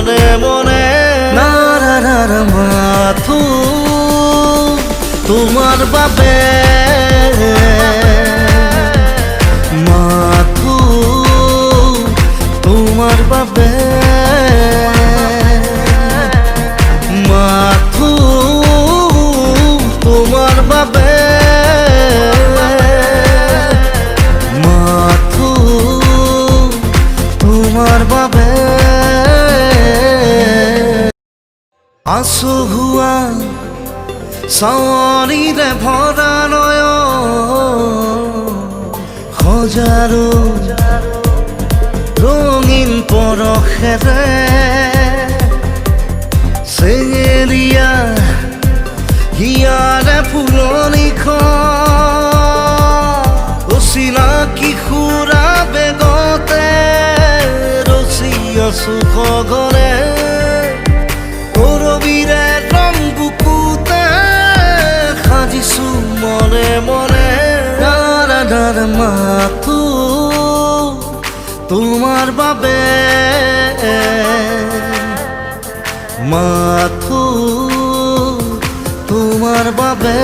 মনে মনে নারার মাথু তোমার বাবে মাথু তোমার বাবে মাথু তোমার বাবে মাথু তোমার বাবে আসু হুয়া সাওয়ারিরে ভরা নয় হাজারো রঙিন পরশেৰে চেঙেলীয়া হিয়াৰে ফুলনিখন অচিনাকি সুৰা বেগতে ৰচি আছো সঘনে কৰবীৰে ৰং বুকুতে সাজিছো মনে মনে নাৰাৰ মাথো তোমার বাবে মাথো তোমার বাবে